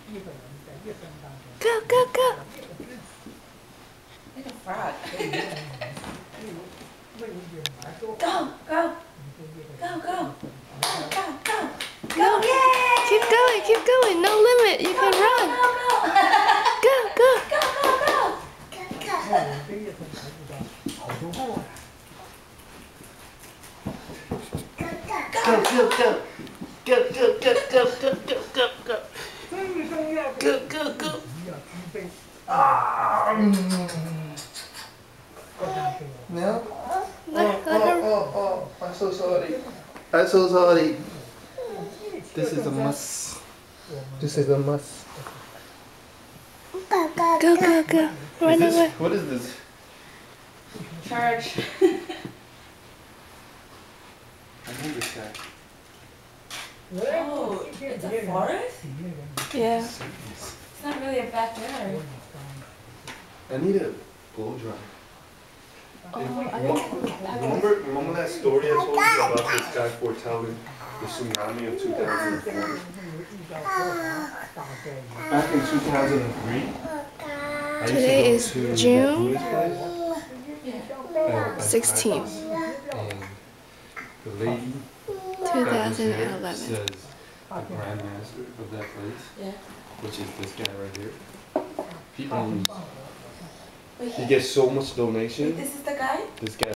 Go, go, go. Like a frog. Go, go. Go, go. Go, go, go. Go, yay! Keep going. No limit. You can run. Go, Go, go, go, go. Go, go, go. Go, go, go, go, go, go, go, go. Go, go, go. No? Oh, I'm so sorry. I'm so sorry. This is a must. This is a must. Go. Run away. What is this? Charge. I need this guy. Oh, it's a forest? Yeah. It's not really a backyard. I need a blow dry. Oh, Remember that story I told you about this guy foretelling the tsunami of 2004? Back in 2003, I used Today to is go to June that Buddhist place, 16th, and the lady that was there 2011. says the grandmaster of that place, yeah. which is this guy right here, he Wait, gets so much donation. this is the guy? This guy.